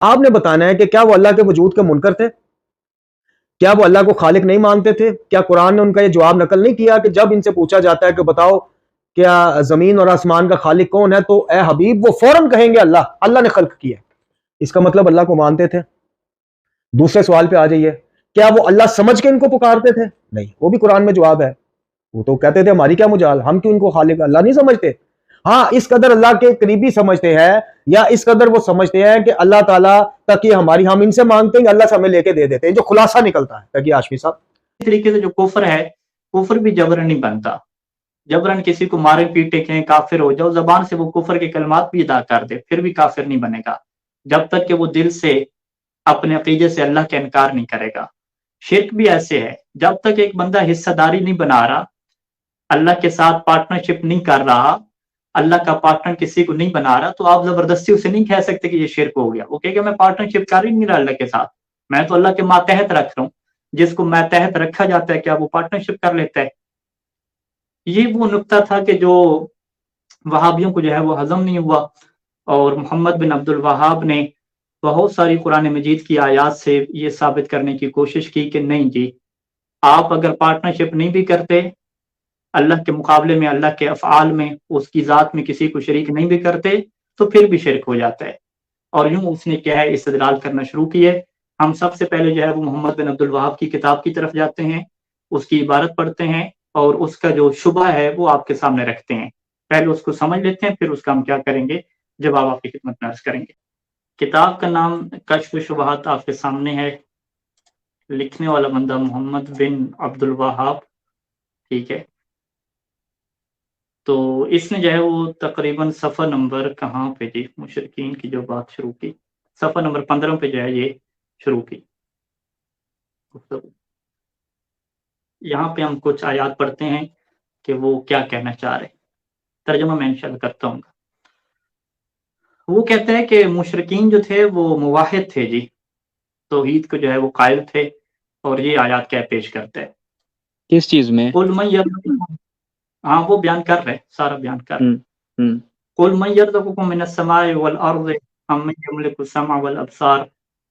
آپ نے بتانا ہے کہ کیا وہ اللہ کے وجود کے منکر تھے؟ کیا وہ اللہ کو خالق نہیں مانتے تھے؟ کیا قرآن نے ان کا یہ جواب نقل نہیں کیا کہ جب ان سے پوچھا جاتا ہے کہ بتاؤ کیا زمین اور آسمان کا خالق کون ہے، تو اے حبیب وہ فوراً کہیں گے اللہ، اللہ نے خلق کیا ہے۔ اس کا مطلب اللہ کو مانتے تھے۔ دوسرے سوال پہ آ جائیے، کیا وہ اللہ سمجھ کے ان کو پکارتے تھے؟ نہیں، وہ بھی قرآن میں جواب ہے۔ وہ تو کہتے تھے ہماری کیا مجال، ہم کیوں ان کو خالق اللہ نہیں سمجھتے؟ ہاں، اس قدر اللہ کے قریبی سمجھتے ہیں، یا اس قدر وہ سمجھتے ہیں کہ اللہ تعالیٰ تک یہ ہماری، ہم ان سے مانگتے ہیں اللہ سے ہمیں لے کے دے دیتے ہیں، جو خلاصہ نکلتا ہے۔ تاکہ ہاشمی صاحب اس طریقے سے جو کفر ہے، کفر بھی جبرن نہیں بنتا۔ جبرن کسی کو مارے پیٹے کہیں کافر ہو جاؤ، زبان سے وہ کفر کے کلمات بھی ادا کر دے، پھر بھی کافر نہیں بنے گا جب تک کہ وہ دل سے اپنے عقیدے سے اللہ کا انکار نہیں کرے گا۔ شرک بھی ایسے ہے، جب تک ایک بندہ حصہ داری نہیں بنا رہا، اللہ کے ساتھ پارٹنرشپ نہیں کر رہا، اللہ کا پارٹنر کسی کو نہیں بنا رہا، تو آپ زبردستی اسے نہیں کہہ سکتے کہ یہ شرک ہو گیا۔ وہ کہے کہ میں پارٹنرشپ کر ہی نہیں رہا اللہ کے ساتھ، میں تو اللہ کے ماتحت رکھ رہا ہوں۔ جس کو ماتحت رکھا جاتا ہے کیا وہ پارٹنرشپ کر لیتا ہے؟ یہ وہ نقطہ تھا کہ جو وہابیوں کو جو ہے وہ ہضم نہیں ہوا، اور محمد بن عبد الوہاب نے بہت ساری قرآن مجید کی آیات سے یہ ثابت کرنے کی کوشش کی کہ نہیں جی، آپ اگر پارٹنرشپ نہیں بھی کرتے اللہ کے مقابلے میں، اللہ کے افعال میں، اس کی ذات میں کسی کو شریک نہیں بھی کرتے، تو پھر بھی شرک ہو جاتا ہے۔ اور یوں اس نے کیا ہے استدلال کرنا شروع کیے۔ ہم سب سے پہلے جو ہے وہ محمد بن عبد الوہاب کی کتاب کی طرف جاتے ہیں، اس کی عبارت پڑھتے ہیں، اور اس کا جو شبہ ہے وہ آپ کے سامنے رکھتے ہیں۔ پہلے اس کو سمجھ لیتے ہیں، پھر اس کا ہم کیا کریں گے، جواب آپ کی خدمت میں عرض کریں گے۔ کتاب کا نام کشف شبہات آپ کے سامنے ہے، لکھنے والا بندہ محمد بن عبد الوہاب، ٹھیک ہے۔ تو اس نے جو ہے وہ تقریباً صفحہ نمبر کہاں پہ جی، مشرکین کی جو بات شروع کی، صفحہ نمبر 15 پہ جو ہے یہ شروع کی گفتگو۔ یہاں پہ ہم کچھ آیات پڑھتے ہیں کہ وہ کیا کہنا چاہ رہے ہیں، ترجمہ میں انشاءاللہ کرتا ہوں گا۔ وہ کہتے ہیں کہ مشرکین جو تھے وہ موحد تھے جی، توحید کو جو ہے وہ قائل تھے، اور یہ آیات کیا پیش کرتے ہیں۔ کس چیز میں؟ قل من یرزقکم، ہاں وہ بیان کر رہے، سارا بیان کر رہے۔ ہم قل من یرزقکم من السماء والارض ام من یملک السمع والابصار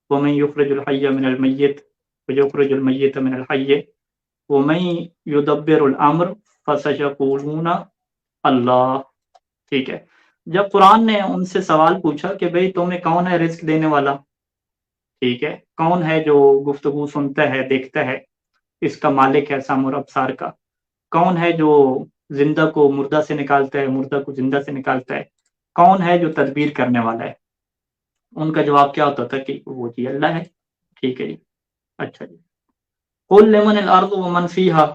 ومن یخرج الحی من المیت ویخرج المیت من الحی ومن یدبر الامر فسیقولون اللہ، ٹھیک ہے۔ جب قرآن نے ان سے سوال پوچھا کہ بھئی تمہیں کون ہے رزق دینے والا، ٹھیک ہے، کون ہے جو گفتگو سنتا ہے دیکھتا ہے، اس کا مالک ہے سمع اور ابصار کا، کون ہے جو زندہ کو مردہ سے نکالتا ہے، مردہ کو زندہ سے نکالتا ہے، کون ہے جو تدبیر کرنے والا ہے؟ ان کا جواب کیا ہوتا تھا کہ وہ جی اللہ ہے، ٹھیک ہے جی، اچھا جی۔ قل لمن الارض ومن فیہا،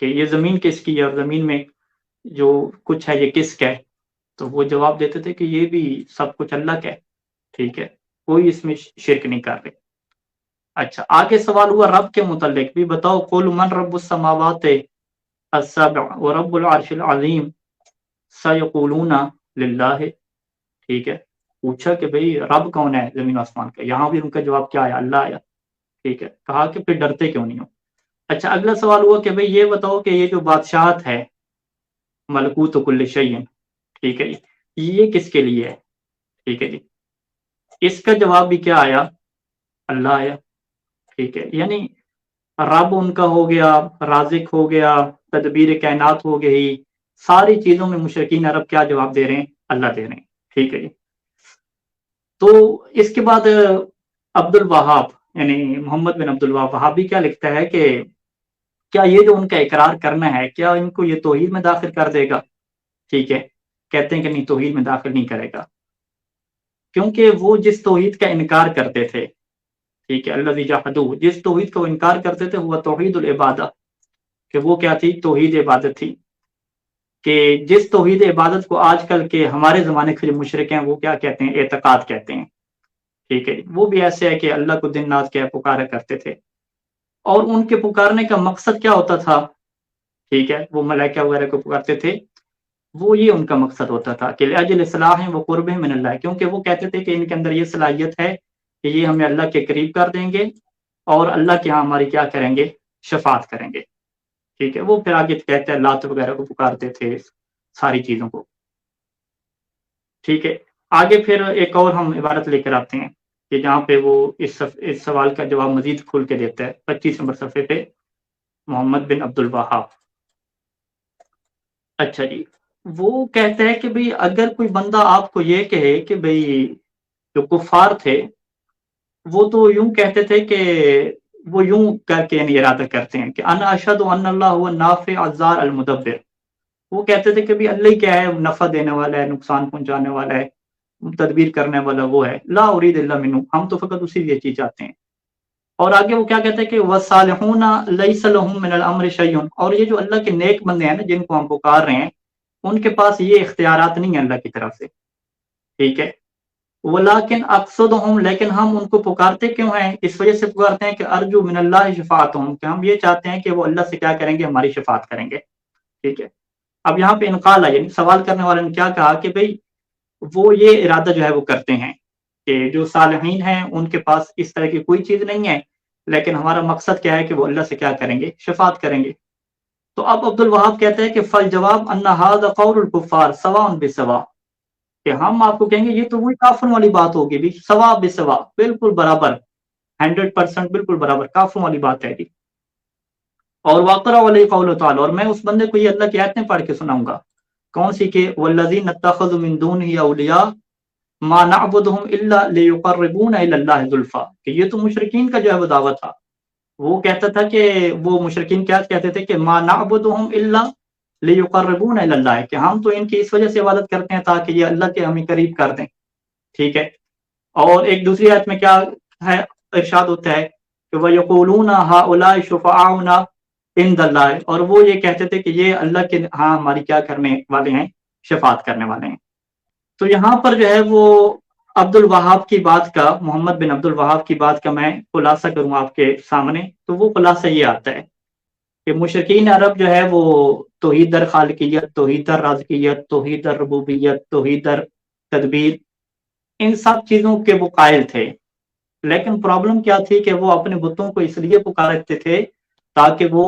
کہ یہ زمین کس کی ہے اور زمین میں جو کچھ ہے یہ کس کا ہے؟ تو وہ جواب دیتے تھے کہ یہ بھی سب کچھ اللہ کا ہے، ٹھیک ہے، کوئی اس میں شرک نہیں کر رہے۔ اچھا، آگے سوال ہوا رب کے متعلق بھی، بتاؤ قل من رب السماوات السبع ورب العرش العظیم سیقولون للہ، ٹھیک ہے، پوچھا کہ بھئی رب کون ہے زمین و آسمان کا، یہاں بھی ان کا جواب کیا آیا، اللہ آیا، ٹھیک ہے، کہا کہ پھر ڈرتے کیوں نہیں ہو؟ اچھا، اگلا سوال ہوا کہ بھئی یہ بتاؤ کہ یہ جو بادشاہت ہے ملکوت کل شیء، ٹھیک ہے جی، یہ کس کے لیے ہے؟ ٹھیک ہے جی، اس کا جواب بھی کیا آیا، اللہ آیا، ٹھیک ہے۔ یعنی رب ان کا ہو گیا، رازق ہو گیا، تدبیر کائنات ہو گئی، ساری چیزوں میں مشرکین عرب کیا جواب دے رہے ہیں، اللہ دے رہے ہیں، ٹھیک ہے جی۔ تو اس کے بعد عبد الوہاب یعنی محمد بن عبد الوہاب وہابی کیا لکھتا ہے کہ کیا یہ جو ان کا اقرار کرنا ہے کیا ان کو یہ توحید میں داخل کر دے گا؟ ٹھیک ہے، کہتے ہیں کہ نہیں، توحید میں داخل نہیں کرے گا، کیونکہ وہ جس توحید کا انکار کرتے تھے، ٹھیک ہے، الذی جحدوا، جس توحید کا وہ انکار کرتے تھے وہ توحید العبادہ، کہ وہ کیا تھی، توحید عبادت تھی، کہ جس توحید عبادت کو آج کل کے ہمارے زمانے کے جو مشرک ہیں وہ کیا کہتے ہیں، اعتقاد کہتے ہیں، ٹھیک ہے، وہ بھی ایسے ہے کہ اللہ کو دن رات کیا پکارا کرتے تھے، اور ان کے پکارنے کا مقصد کیا ہوتا تھا، ٹھیک ہے، وہ ملائکہ وغیرہ کو پکارتے تھے، وہ یہ ان کا مقصد ہوتا تھا کہ لاجل اصلاح و قرب من اللہ، کیونکہ وہ کہتے تھے کہ ان کے اندر یہ صلاحیت ہے کہ یہ ہمیں اللہ کے قریب کر دیں گے، اور اللہ کے ہاں ہماری کیا کریں گے، شفاعت کریں گے، ٹھیک ہے۔ وہ پھر آگے کہتے ہیں لات وغیرہ کو پکارتے تھے، ساری چیزوں کو، ٹھیک ہے۔ آگے پھر ایک اور ہم عبارت لے کر آتے ہیں کہ جہاں پہ وہ اس سوال کا جواب مزید کھول کے دیتا ہے 25 نمبر صفحے پہ، محمد بن عبد الوہاب۔ اچھا جی، وہ کہتا ہے کہ بھئی اگر کوئی بندہ آپ کو یہ کہے کہ بھئی جو کفار تھے وہ تو یوں کہتے تھے کہ وہ یوں کر کے یعنی ارادہ کرتے ہیں کہ انا اشہد ان اللہ هو النافع الضار المدبر، وہ کہتے تھے کہ بھی اللہ ہی کیا ہے، نفع دینے والا ہے، نقصان پہنچانے والا ہے، تدبیر کرنے والا وہ ہے، لا اريد الا منه، ہم تو فقط اسی لیے چیز چاہتے ہیں۔ اور آگے وہ کیا کہتے ہیں کہ والصالحون لیس لهم من الامر شیء، اور یہ جو اللہ کے نیک بندے ہیں نا جن کو ہم پکار رہے ہیں ان کے پاس یہ اختیارات نہیں ہیں اللہ کی طرف سے، ٹھیک ہے۔ ولیکن اقصدہم، لیکن ہم ان کو پکارتے کیوں ہیں؟ اس وجہ سے پکارتے ہیں کہ ارجو من اللہ شفاعتہم، کہ ہم یہ چاہتے ہیں کہ وہ اللہ سے کیا کریں گے، ہماری شفاعت کریں گے، ٹھیک ہے۔ اب یہاں پہ انقال ہے، یعنی سوال کرنے والے نے کیا کہا کہ بھئی وہ یہ ارادہ جو ہے وہ کرتے ہیں کہ جو صالحین ہیں ان کے پاس اس طرح کی کوئی چیز نہیں ہے، لیکن ہمارا مقصد کیا ہے کہ وہ اللہ سے کیا کریں گے، شفاعت کریں گے۔ تو اب عبد الوہاب کہتے ہیں کہ فالجواب ان ھذا قول الکفار سواء بسواء، کہ ہم آپ کو کہیں گے یہ تو وہی کافروں والی بات ہوگی بھی، سوا بسوا، بالکل برابر، 100% بالکل برابر کافروں والی بات ہے جی۔ اور واقرا علیہ قول تعالی، اور میں اس بندے کو یہ اللہ کی آیتیں پڑھ کے سناؤں گا، کون سی کہ والذین اتخذوا من دونہ اولیاء ما نعبدهم الا لیقربونا الی اللہ زلفی، کہ یہ تو مشرکین کا جو ہے وہ دعویٰ تھا، وہ کہتا تھا کہ وہ مشرکین کیا کہتے تھے کہ ما نعبدهم الا لیقربونا الی اللہ، کہ ہم تو ان کی اس وجہ سے عبادت کرتے ہیں تاکہ یہ اللہ کے ہمیں قریب کر دیں، ٹھیک ہے۔ اور ایک دوسری آیت میں کیا ہے ارشاد ہوتا ہے کہ وَيَقُولُونَ هَؤُلَاءِ شُفَعَاؤُنَا عِندَ اللَّهِ، اور وہ یہ کہتے تھے کہ یہ اللہ کے ہاں ہماری کیا کرنے والے ہیں، شفاعت کرنے والے ہیں۔ تو یہاں پر جو ہے وہ عبد الوہاب کی بات کا، محمد بن عبد الوہاب کی بات کا میں خلاصہ کروں آپ کے سامنے، تو وہ خلاصہ یہ آتا ہے کہ مشرکین عرب جو ہے وہ توحید در خالقیت، توحید در رازقیت، توحید در ربوبیت، توحید در تدبیر، ان سب چیزوں کے وہ قائل تھے، لیکن پرابلم کیا تھی کہ وہ اپنے بتوں کو اس لیے پکارتے تھے تاکہ وہ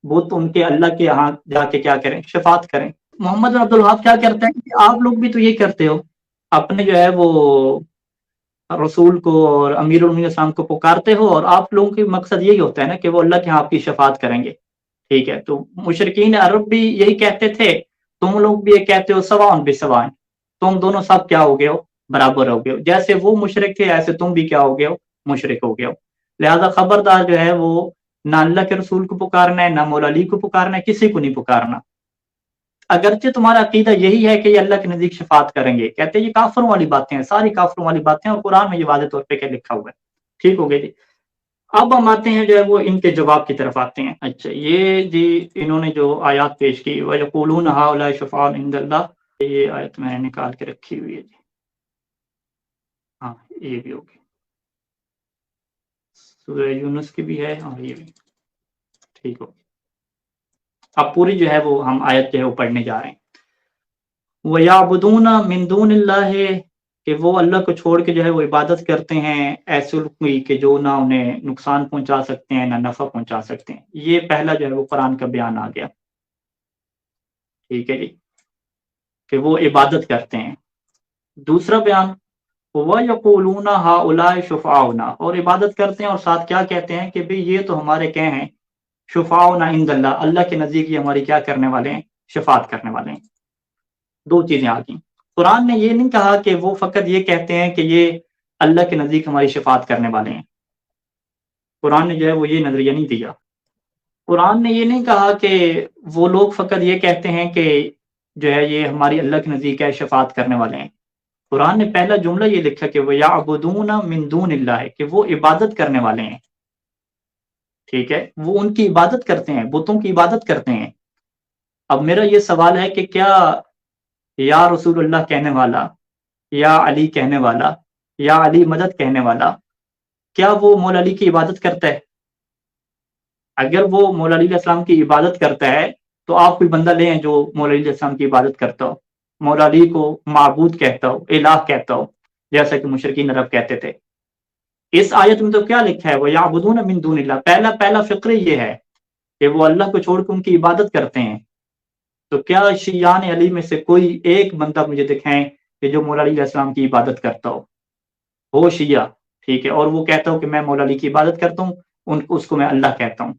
بت ان کے اللہ کے یہاں جا کے کیا کریں، شفاعت کریں۔ محمد بن عبد الوہاب کیا کرتے ہیں کہ آپ لوگ بھی تو یہ کرتے ہو، اپنے جو ہے وہ رسول کو اور امیر المومنین السلام کو پکارتے ہو، اور آپ لوگوں کے مقصد یہی ہوتا ہے نا کہ وہ اللہ کے یہاں آپ کی شفاعت کریں گے، ٹھیک ہے۔ تو مشرکین عرب بھی یہی کہتے تھے، تم لوگ بھی یہ کہتے ہو سواء بسواء، تم دونوں سب کیا ہو گئے ہو، برابر ہو گئے ہو، جیسے وہ مشرک تھے ایسے تم بھی کیا ہو گئے ہو، مشرک ہو گئے ہو، لہذا خبردار جو ہے وہ نہ اللہ کے رسول کو پکارنا ہے، نہ مولا علی کو پکارنا ہے، کسی کو نہیں پکارنا، اگرچہ تمہارا عقیدہ یہی ہے کہ یہ اللہ کے نزدیک شفاعت کریں گے۔ کہتے ہیں یہ کافروں والی باتیں ہیں، ساری کافروں والی باتیں ہیں، اور قرآن میں یہ واضح طور پہ کیا لکھا ہوا ہے، ٹھیک ہو گئے جی۔ اب ہم آتے ہیں جو ہے وہ ان کے جواب کی طرف آتے ہیں۔ اچھا یہ جی انہوں نے جو آیات پیش کی وَيَقُولُونَ هَؤُلَاءِ شُفَعَاؤُنَا عِندَ اللَّهِ، یہ آیت میں نے نکال کے رکھی ہوئی ہے جی، ہاں یہ بھی ہوگی، سورہ یونس کی بھی ہے اور یہ بھی، ٹھیک ہو۔ اب پوری جو ہے وہ ہم آیت جو ہے وہ پڑھنے جا رہے ہیں۔ وَيَعْبُدُونَ مِن دُونِ اللَّهِ، کہ وہ اللہ کو چھوڑ کے جو ہے وہ عبادت کرتے ہیں ایسے کوئی کہ جو نہ انہیں نقصان پہنچا سکتے ہیں نہ نفع پہنچا سکتے ہیں۔ یہ پہلا جو ہے وہ قرآن کا بیان آ گیا، ٹھیک ہے جی، کہ وہ عبادت کرتے ہیں۔ دوسرا بیان وَيَقُولُونَ هَؤُلَاءِ شُفَعَاؤُنَا، اور عبادت کرتے ہیں اور ساتھ کیا کہتے ہیں کہ بھی یہ تو ہمارے کیا ہیں، شفاعنا عند اللہ، اللہ کے نزدیک یہ ہماری کیا کرنے والے ہیں، شفاعت کرنے والے ہیں۔ دو چیزیں آ گئیں، قرآن نے یہ نہیں کہا کہ وہ فقط یہ کہتے ہیں کہ یہ اللہ کے نزدیک ہماری شفاعت کرنے والے ہیں، قرآن نے جو ہے وہ یہ نظریہ نہیں دیا۔ قرآن نے یہ نہیں کہا کہ وہ لوگ فقط یہ کہتے ہیں کہ جو ہے یہ ہماری اللہ کے نزدیک ہے شفاعت کرنے والے ہیں۔ قرآن نے پہلا جملہ یہ لکھا کہ وَيَعْبُدُونَ مِن دُونِ اللَّهِ، کہ وہ عبادت کرنے والے ہیں، ٹھیک ہے، وہ ان کی عبادت کرتے ہیں، بتوں کی عبادت کرتے ہیں۔ اب میرا یہ سوال ہے کہ کیا یا رسول اللہ کہنے والا، یا علی کہنے والا، یا علی مدد کہنے والا، کیا وہ مولا علی کی عبادت کرتا ہے؟ اگر وہ مولا علی علیہ السلام کی عبادت کرتا ہے تو آپ کوئی بندہ لیں جو مولا علی علیہ السلام کی عبادت کرتا ہو، مولا علی کو معبود کہتا ہو، الہ کہتا ہو، جیسا کہ مشرکین عرب کہتے تھے۔ اس آیت میں تو کیا لکھا ہے وَيَعْبُدُونَ مِن دُونِ اللَّهِ، پہلا فقرہ یہ ہے کہ وہ اللہ کو چھوڑ کے ان کی عبادت کرتے ہیں۔ تو کیا شیعان علی میں سے کوئی ایک بندہ مجھے دکھائیں کہ جو مولا علی علیہ السلام کی عبادت کرتا ہو شیعہ، ٹھیک ہے، اور وہ کہتا ہو کہ میں مولا علی کی عبادت کرتا ہوں، اس کو میں اللہ کہتا ہوں،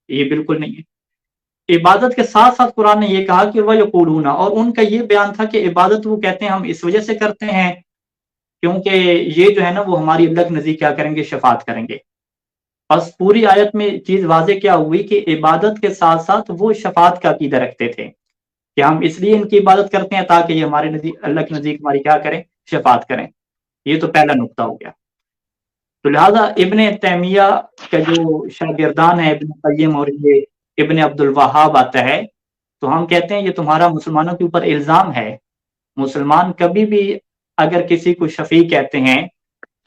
یہ بالکل نہیں ہے۔ عبادت کے ساتھ ساتھ قرآن نے یہ کہا کہ وَيَقُولُونَ، اور ان کا یہ بیان تھا کہ عبادت وہ کہتے ہیں ہم اس وجہ سے کرتے ہیں کیونکہ یہ جو ہے نا وہ ہماری اللہ کے نزدیک کیا کریں گے، شفاعت کریں گے۔ بس پوری آیت میں چیز واضح کیا ہوئی کہ عبادت کے ساتھ ساتھ وہ شفاعت کا عقیدہ رکھتے تھے کہ ہم اس لیے ان کی عبادت کرتے ہیں تاکہ یہ ہمارے نزدیک اللہ کے نزدیک ہماری کیا کریں، شفاعت کریں۔ یہ تو پہلا نقطہ ہو گیا۔ تو لہٰذا ابن تیمیہ کا جو شاگردان ہے ابن قیم اور یہ ابن عبد الوہاب آتا ہے، تو ہم کہتے ہیں یہ تمہارا مسلمانوں کے اوپر الزام ہے۔ مسلمان کبھی بھی اگر کسی کو شفیع کہتے ہیں،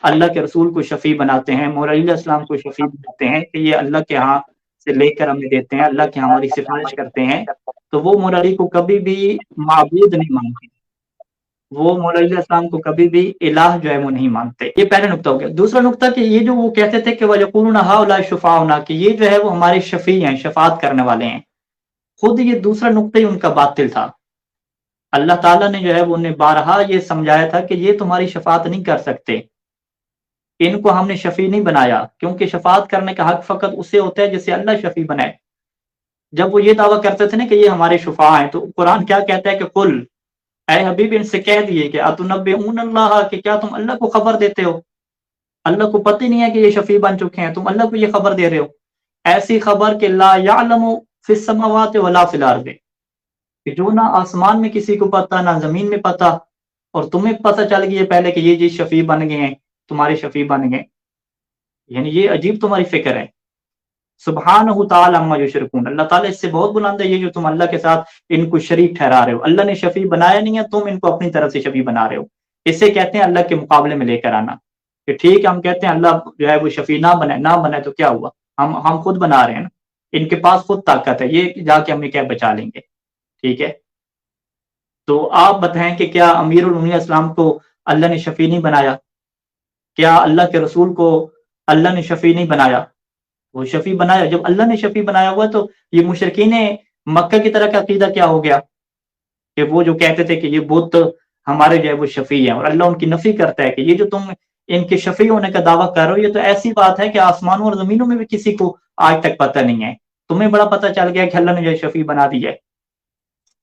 اللہ کے رسول کو شفیع بناتے ہیں، مولا علی علیہ السلام کو شفیع بناتے ہیں کہ یہ اللہ کے ہاں سے لے کر ہمیں دیتے ہیں، اللہ کے ہاں ہماری سفارش کرتے ہیں، تو وہ مولا علی کو کبھی بھی معبود نہیں مانتے، وہ مولا علی علیہ السلام کو کبھی بھی الہ جو ہے وہ نہیں مانتے۔ یہ پہلا نقطہ ہو گیا۔ دوسرا نقطہ کہ یہ جو وہ کہتے تھے کہ وَيَقُولُونَ هَؤُلَاءِ شُفَعَاؤُنَا، کہ یہ جو ہے وہ ہمارے شفیع ہیں، شفاعت کرنے والے ہیں، خود یہ دوسرا نقطہ ہی ان کا باطل تھا۔ اللہ تعالیٰ نے جو ہے وہ انہیں بارہا یہ سمجھایا تھا کہ یہ تمہاری شفاعت نہیں کر سکتے، ان کو ہم نے شفیع نہیں بنایا، کیونکہ شفاعت کرنے کا حق فقط اسے ہوتا ہے جسے اللہ شفیع بنائے۔ جب وہ یہ دعویٰ کرتے تھے نا کہ یہ ہمارے شفاع ہیں، تو قرآن کیا کہتا ہے کہ قل، اے حبیب ان سے کہہ دیے کہ اتنبئون اللہ، کہ کیا تم اللہ کو خبر دیتے ہو؟ اللہ کو پتہ نہیں ہے کہ یہ شفیع بن چکے ہیں، تم اللہ کو یہ خبر دے رہے ہو، ایسی خبر کہ لا یعلم فی السماوات ولا فی الارض، کہ جو نہ آسمان میں کسی کو پتہ نہ زمین میں پتہ، اور تمہیں پتہ چل گئی ہے پہلے کہ یہ شفیع بن گئے ہیں، تمہارے شفیع بن گئے، یعنی یہ عجیب تمہاری فکر ہے۔ سبحانہ تعالی عما یشرکون، اللہ تعالیٰ اس سے بہت بلند ہے، یہ جو تم اللہ کے ساتھ ان کو شریک ٹھہرا رہے ہو، اللہ نے شفیع بنایا نہیں ہے، تم ان کو اپنی طرف سے شفیع بنا رہے ہو۔ اس سے کہتے ہیں اللہ کے مقابلے میں لے کر آنا، کہ ٹھیک ہے ہم کہتے ہیں اللہ جو ہے وہ شفیع نہ بنائے تو کیا ہوا، ہم خود بنا رہے ہیں نا، ان کے پاس خود طاقت ہے، یہ جا کے ہمیں کیا بچا لیں گے، ٹھیک ہے۔ تو آپ بتائیں کہ کیا امیر المومنین اسلام کو اللہ نے شفیع نہیں بنایا؟ کیا اللہ کے رسول کو اللہ نے شفیع نہیں بنایا؟ وہ شفیع بنایا۔ جب اللہ نے شفیع بنایا ہوا تو یہ مشرکین مکہ کی طرح کا عقیدہ کیا ہو گیا کہ وہ جو کہتے تھے کہ یہ بت ہمارے جو ہے وہ شفیع ہیں، اور اللہ ان کی نفی کرتا ہے کہ یہ جو تم ان کے شفیع ہونے کا دعویٰ کر رہے ہو، یہ تو ایسی بات ہے کہ آسمانوں اور زمینوں میں بھی کسی کو آج تک پتہ نہیں ہے، تمہیں بڑا پتہ چل گیا کہ اللہ نے جو ہے شفیع بنا دی ہے،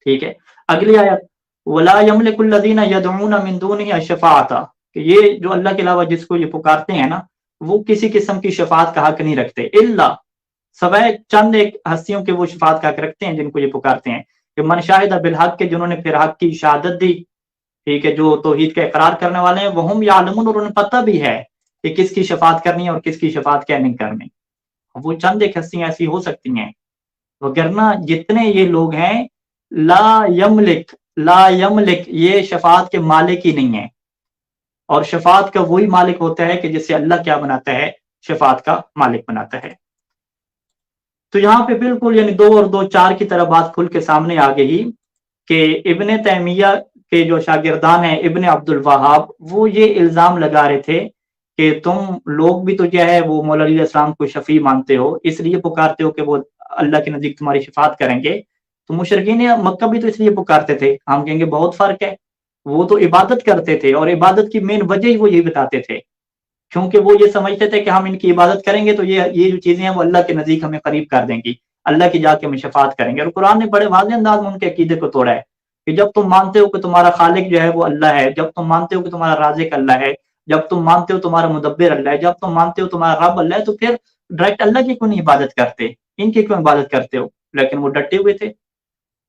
ٹھیک ہے۔ اگلی آیت وَلَا يَمْلِكُ الَّذِينَ يَدْعُونَ مِن دُونِهِ الشَّفَاعَةَ، کہ یہ جو اللہ کے علاوہ جس کو یہ پکارتے ہیں نا، وہ کسی قسم کی شفاعت کا حق نہیں رکھتے، اللہ سوائے چند ایک ہستیوں کے وہ شفاعت کا حق رکھتے ہیں جن کو یہ پکارتے ہیں، کہ من شاہد بالحق، کے جنہوں نے پھر حق کی شہادت دی، ٹھیک ہے، جو توحید کا اقرار کرنے والے ہیں، وہم یعلمون، اور انہیں پتہ بھی ہے کہ کس کی شفاعت کرنی ہے اور کس کی شفاعت کیا نہیں کرنی۔ وہ چند ایک ہستیاں ایسی ہو سکتی ہیں، وگرنہ جتنے یہ لوگ ہیں لا یملک یہ شفاعت کے مالک ہی نہیں ہے، اور شفاعت کا وہی مالک ہوتا ہے کہ جسے اللہ کیا بناتا ہے، شفاعت کا مالک بناتا ہے۔ تو یہاں پہ بالکل یعنی 2 اور 2 4 کی طرح بات کھل کے سامنے آ گئی کہ ابن تیمیہ کے جو شاگردان ہیں ابن عبد الوہاب، وہ یہ الزام لگا رہے تھے کہ تم لوگ بھی تو جو ہے وہ مولا علی علیہ السلام کو شفیع مانتے ہو، اس لیے پکارتے ہو کہ وہ اللہ کے نزدیک تمہاری شفاعت کریں گے، تو مشرکین مکہ بھی تو اس لیے پکارتے تھے۔ ہم کہیں گے بہت فرق ہے، وہ تو عبادت کرتے تھے، اور عبادت کی مین وجہ ہی وہ یہ بتاتے تھے، کیونکہ وہ یہ سمجھتے تھے کہ ہم ان کی عبادت کریں گے تو یہ جو چیزیں ہیں وہ اللہ کے نزدیک ہمیں قریب کر دیں گی، اللہ کی جا کے ہمیں شفاعت کریں گے۔ اور قرآن نے بڑے واضح انداز میں ان کے عقیدے کو توڑا ہے کہ جب تم مانتے ہو کہ تمہارا خالق جو ہے وہ اللہ ہے، جب تم مانتے ہو کہ تمہارا رازق اللہ ہے، جب تم مانتے ہو تمہارا مدبر اللہ ہے، جب تم مانتے ہو تمہارا رب اللہ ہے، تو پھر ڈائریکٹ اللہ کی کیوں نہیں عبادت کرتے، ان کی کیوں عبادت کرتے ہو؟ لیکن وہ ڈٹے ہوئے تھے۔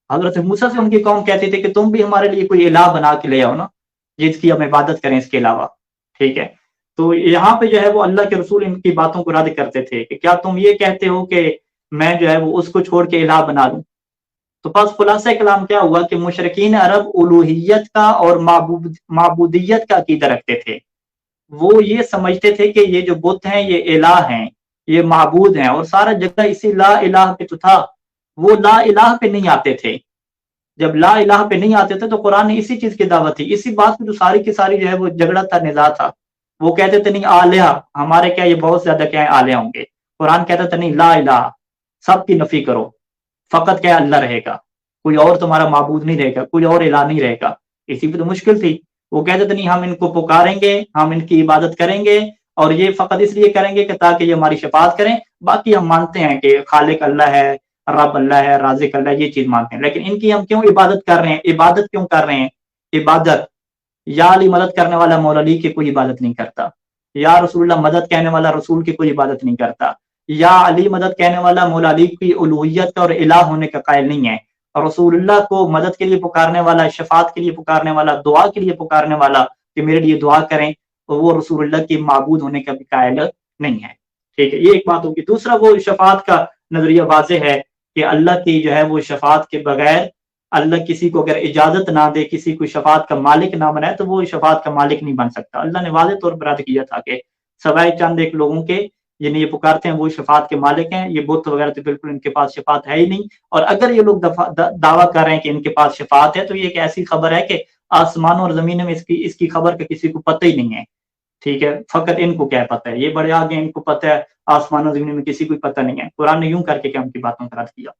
حضرت موسیٰ سے ان کی قوم کہتی تھی کہ تم بھی ہمارے لیے کوئی الہ بنا کے لے آؤ نا جس کی ہم عبادت کریں اس کے علاوہ، ٹھیک ہے۔ تو یہاں پہ جو ہے وہ اللہ کے رسول ان کی باتوں کو رد کرتے تھے کہ کیا تم یہ کہتے ہو کہ میں جو ہے وہ اس کو چھوڑ کے الہ بنا لوں؟ تو بس خلاصہ کلام کیا ہوا کہ مشرکین عرب الوہیت کا اور معبودیت کا عقیدہ رکھتے تھے، وہ یہ سمجھتے تھے کہ یہ جو بت ہیں یہ الہ ہیں، یہ معبود ہیں، اور سارا جگہ اسی لا الہ پہ تو تھا، وہ لا الہ پہ نہیں آتے تھے۔ جب لا الہ پہ نہیں آتے تھے تو قرآن نے اسی چیز کی دعوت تھی، اسی بات کی جو ساری کی ساری جو ہے وہ جھگڑا تھا، نزاع تھا۔ وہ کہتے تھے نہیں آلیہ ہمارے کیا یہ بہت زیادہ کیا آلیہ ہوں گے، قرآن کہتا تھا نہیں لا الہ، سب کی نفی کرو، فقط کیا اللہ رہے گا، کوئی اور تمہارا معبود نہیں رہے گا، کوئی اور الہ نہیں رہے گا، اسی پہ تو مشکل تھی. وہ کہتے تھے نہیں ہم ان کو پکاریں گے, ہم ان کی عبادت کریں گے, اور یہ فقط اس لیے کریں گے کہ تاکہ یہ ہماری شفاعت کریں, باقی ہم مانتے ہیں کہ خالق اللہ ہے, رب اللہ ہے, رازق اللہ ہے, یہ چیز مانتے ہیں, لیکن ان کی ہم کیوں عبادت کر رہے ہیں؟ عبادت کیوں کر رہے ہیں؟ عبادت, یا علی مدد کرنے والا مولا علی کی کوئی عبادت نہیں کرتا, یا رسول اللہ مدد کہنے والا رسول کی کوئی عبادت نہیں کرتا, یا علی مدد کہنے والا مولا علی کی الوہیت کا اور الہ ہونے کا قائل نہیں ہے, اور رسول اللہ کو مدد کے لیے پکارنے والا, شفاعت کے لیے پکارنے والا, دعا کے لیے پکارنے والا کہ میرے لیے دعا کریں, تو وہ رسول اللہ کی معبود ہونے کا بھی قائل نہیں ہے. ٹھیک ہے, یہ ایک بات ہوگی. دوسرا, وہ شفاعت کا نظریہ واضح ہے کہ اللہ کی جو ہے وہ شفاعت کے بغیر, اللہ کسی کو اگر اجازت نہ دے, کسی کو شفاعت کا مالک نہ بنائے, تو وہ شفاعت کا مالک نہیں بن سکتا. اللہ نے واضح طور پر رد کیا تھا کہ سوائے چند ایک لوگوں کے جنہیں یہ پکارتے ہیں وہ شفاعت کے مالک ہیں, یہ بت وغیرہ تو بالکل ان کے پاس شفاعت ہے ہی نہیں. اور اگر یہ لوگ دعویٰ کر رہے ہیں کہ ان کے پاس شفاعت ہے, تو یہ ایک ایسی خبر ہے کہ آسمانوں اور زمینوں میں اس کی خبر کا کسی کو پتہ ہی نہیں ہے. ٹھیک ہے, فقط ان کو کیا پتہ ہے, یہ بڑے آگے, ان کو پتہ ہے, آسمانوں زمینوں میں کسی کو پتہ نہیں ہے. قرآن نے یوں کر کے ان کی باتوں کا رد کیا.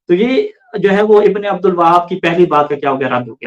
تو یہ جو ہے وہ ابن عبد الوہاب کی پہلی بات کا کیا ہو گیا, رد ہو گیا.